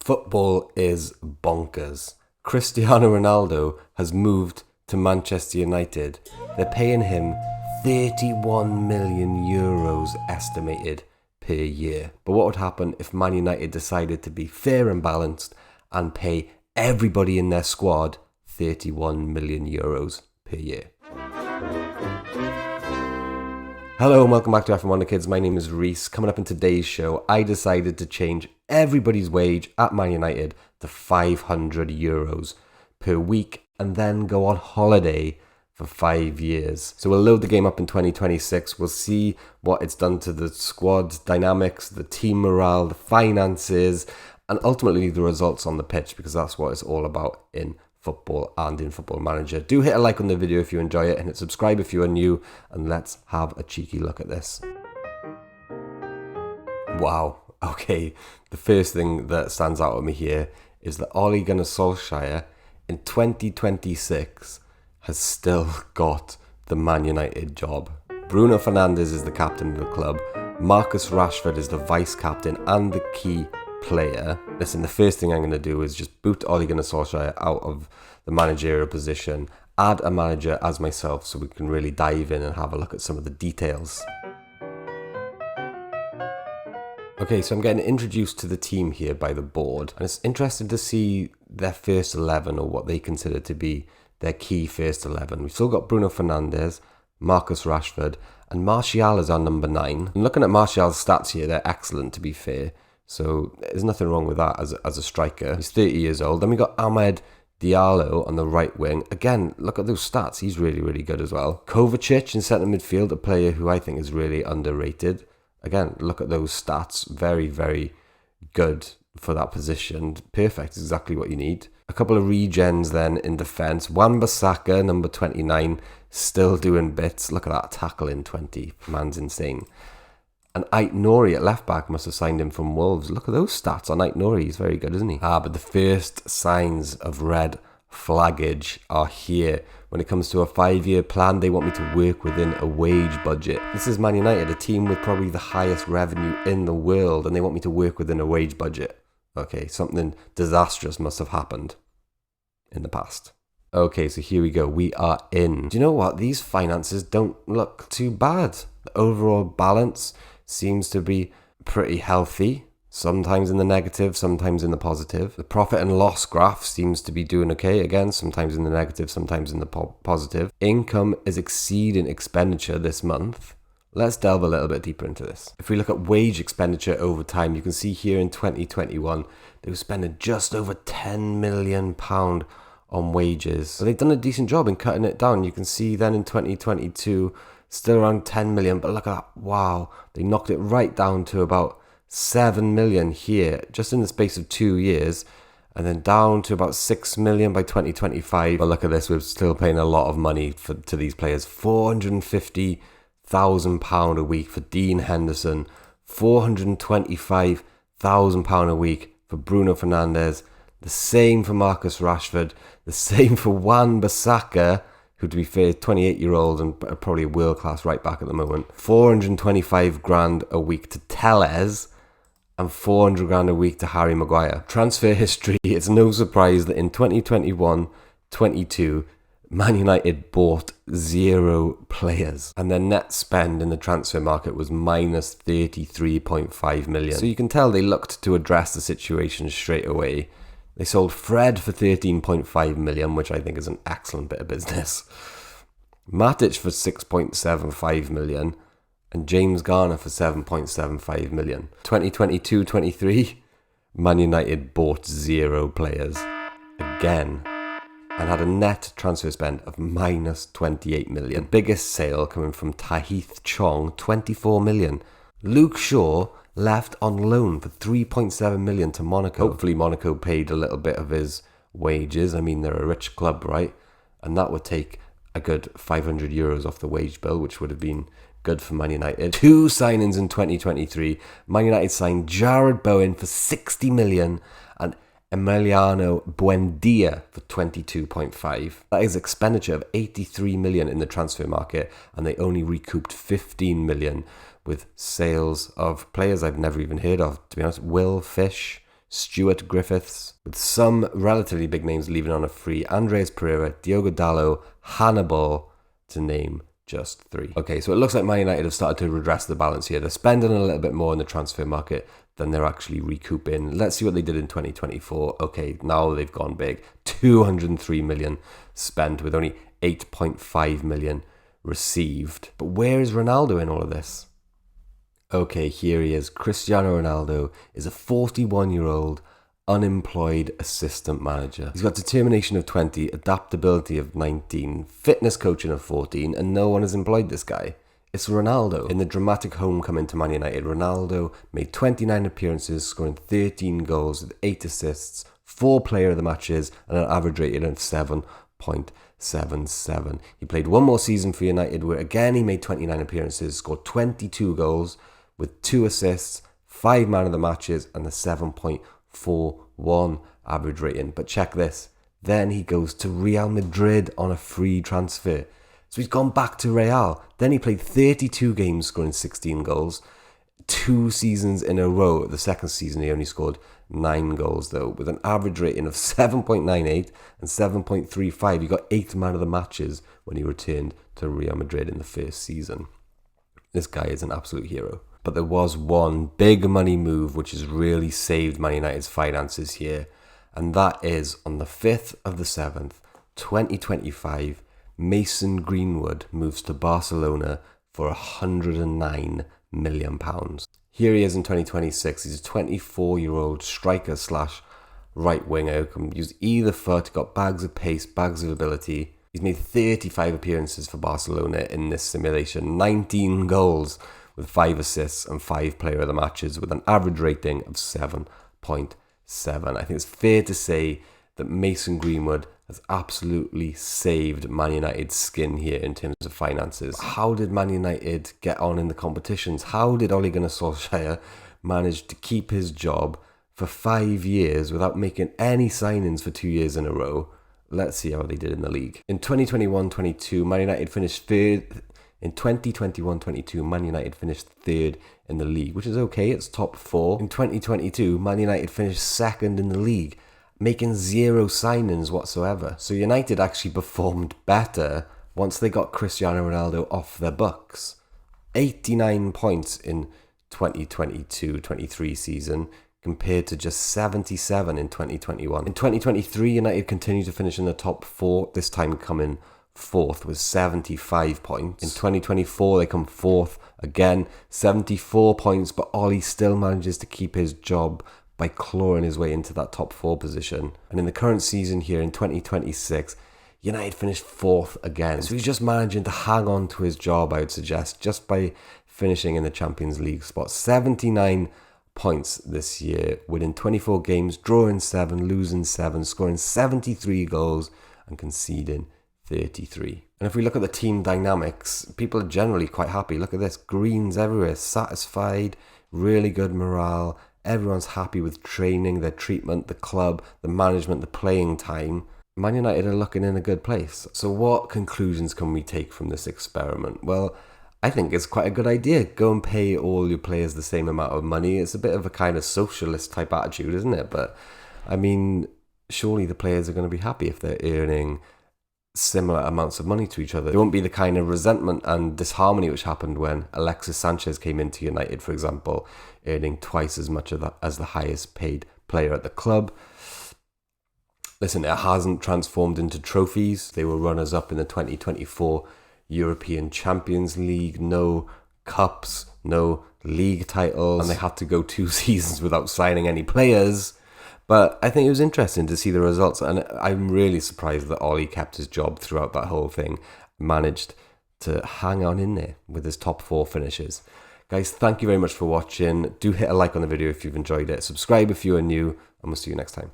Football is bonkers. Cristiano Ronaldo has moved to Manchester United. They're paying him 31 million euros estimated per year. But what would happen if Man United decided to be fair and balanced and pay everybody in their squad 31 million euros per year? Hello and welcome back to FM21Kids. My name is Rhys. Coming up in today's show, I decided to change everybody's wage at Man United to 500 euros per week and then go on holiday for 5 years. So we'll load the game up in 2026. We'll see what it's done to the squad dynamics, the team morale, the finances, and ultimately the results on the pitch, because that's what it's all about in football and in Football Manager. Do hit a like on the video if you enjoy it and hit subscribe if you are new, and let's have a cheeky look at this. Wow. Okay, the first thing that stands out at me here is that Ole Gunnar Solskjaer in 2026 has still got the Man United job. Bruno Fernandes is the captain of the club. Marcus Rashford is the vice captain and the key player. Listen, the first thing I'm going to do is just boot Ole Gunnar Solskjaer out of the managerial position, add a manager as myself so we can really dive in and have a look at some of the details. Okay, so I'm getting introduced to the team here by the board, and it's interesting to see their first 11, or what they consider to be their key first 11. We've still got Bruno Fernandes, Marcus Rashford, and Martial is our number 9. And looking at Martial's stats here, they're excellent, to be fair. So there's nothing wrong with that as a striker. He's 30 years old. Then we got Ahmed Diallo on the right wing. Again, look at those stats. He's really, really good as well. Kovacic in centre midfield, a player who I think is really underrated. Again, look at those stats. Very, very good for that position. Perfect, exactly what you need. A couple of regens then in defence. Wan-Bissaka, number 29, still doing bits. Look at that tackle in 20. Man's insane. And Ait-Nouri at left back must have signed him from Wolves. Look at those stats on Ait-Nouri. He's very good, isn't he? But the first signs of red flaggage are here. When it comes to a 5-year plan, they want me to work within a wage budget. This is Man United, a team with probably the highest revenue in the world, and they want me to work within a wage budget. Okay, something disastrous must have happened in the past. Okay, so here we go. We are in. Do you know what? These finances don't look too bad. The overall balance seems to be pretty healthy. Sometimes in the negative, sometimes in the positive. The profit and loss graph seems to be doing okay. Again, sometimes in the negative, sometimes in the positive. Income is exceeding expenditure this month. Let's delve a little bit deeper into this. If we look at wage expenditure over time, you can see here in 2021, they were spending just over £10 million on wages. So they've done a decent job in cutting it down. You can see then in 2022, still around 10 million, but look at that. Wow. They knocked it right down to about 7 million here, just in the space of 2 years, and then down to about 6 million by 2025. But look at this, we're still paying a lot of money to these players. £450,000 a week for Dean Henderson, £425,000 a week for Bruno Fernandes, the same for Marcus Rashford, the same for Wan-Bissaka, who, to be fair, 28-year-old and probably a world-class right back at the moment. 425 grand a week to Tellez, and 400 grand a week to Harry Maguire. Transfer history, it's no surprise that in 2021-22, Man United bought 0 players, and their net spend in the transfer market was minus 33.5 million. So you can tell they looked to address the situation straight away. They sold Fred for 13.5 million, which I think is an excellent bit of business. Matic for 6.75 million. And James Garner for 7.75 million. 2022-23, Man United bought 0 players again and had a net transfer spend of minus 28 million. The biggest sale coming from Tahith Chong, 24 million. Luke Shaw left on loan for 3.7 million to Monaco. Hopefully Monaco paid a little bit of his wages. I mean, they're a rich club, right? And that would take a good 500 euros off the wage bill, which would have been good for Man United. 2 signings in 2023. Man United signed Jared Bowen for 60 million and Emiliano Buendia for 22.5. That is expenditure of 83 million in the transfer market, and they only recouped 15 million with sales of players I've never even heard of, to be honest. Will Fish, Stuart Griffiths, with some relatively big names leaving on a free: Andreas Pereira, Diogo Dallo, Hannibal, to name just 3. Okay, so it looks like Man United have started to redress the balance here. They're spending a little bit more in the transfer market than they're actually recouping. Let's see what they did in 2024. Okay, now they've gone big. 203 million spent with only 8.5 million received. But where is Ronaldo in all of this? Okay, here he is. Cristiano Ronaldo is a 41-year-old unemployed assistant manager. He's got determination of 20, adaptability of 19, fitness coaching of 14, and no one has employed this guy. It's Ronaldo. In the dramatic homecoming to Man United, Ronaldo made 29 appearances, scoring 13 goals with 8 assists, 4 player of the matches, and an average rating of 7.77. He played one more season for United, where again he made 29 appearances, scored 22 goals with 2 assists, 5 man of the matches, and a 7.41 average rating. But check this. Then he goes to Real Madrid on a free transfer. So he's gone back to Real. Then he played 32 games, scoring 16 goals. 2 seasons in a row. The second season, he only scored 9 goals, though, with an average rating of 7.98 and 7.35. He got 8 man of the matches when he returned to Real Madrid in the first season. This guy is an absolute hero. But there was one big money move which has really saved Man United's finances here. And that is on the 5th of the 7th, 2025, Mason Greenwood moves to Barcelona for £109 million. Here he is in 2026. He's a 24-year-old striker / right winger who can use either foot, got bags of pace, bags of ability. He's made 35 appearances for Barcelona in this simulation, 19 goals with 5 assists and 5 player of the matches with an average rating of 7.7. I think it's fair to say that Mason Greenwood has absolutely saved Man United's skin here in terms of finances. How did Man United get on in the competitions? How did Ole Gunnar Solskjaer manage to keep his job for 5 years without making any signings for 2 years in a row? Let's see how they did in the league. In 2021-22, Man United finished third. In 2021-22, Man United finished 3rd in the league, which is okay, it's top 4. In 2022, Man United finished 2nd in the league, making 0 signings whatsoever. So United actually performed better once they got Cristiano Ronaldo off their books. 89 points in 2022-23 season compared to just 77 in 2021. In 2023, United continued to finish in the top 4, this time coming 4th with 75 points. In 2024, they come 4th again, 74 points, but Ollie still manages to keep his job by clawing his way into that top 4 position. And in the current season here in 2026, United finished 4th again. So he's just managing to hang on to his job, I would suggest, just by finishing in the Champions League spot. 79 points this year, winning 24 games, drawing 7, losing 7, scoring 73 goals and conceding 33. And if we look at the team dynamics, people are generally quite happy. Look at this, greens everywhere, satisfied, really good morale. Everyone's happy with training, their treatment, the club, the management, the playing time. Man United are looking in a good place. So what conclusions can we take from this experiment? Well, I think it's quite a good idea. Go and pay all your players the same amount of money. It's a bit of a kind of socialist type attitude, isn't it? But I mean, surely the players are going to be happy if they're earning similar amounts of money to each other. There won't be the kind of resentment and disharmony which happened when Alexis Sanchez came into United, for example, earning twice as much as the highest paid player at the club. Listen, it hasn't transformed into trophies. They were runners-up in the 2024 European Champions League. No cups, no league titles, and they had to go 2 seasons without signing any players. But I think it was interesting to see the results, and I'm really surprised that Ollie kept his job throughout that whole thing, managed to hang on in there with his top 4 finishes. Guys, thank you very much for watching. Do hit a like on the video if you've enjoyed it. Subscribe if you are new, and we'll see you next time.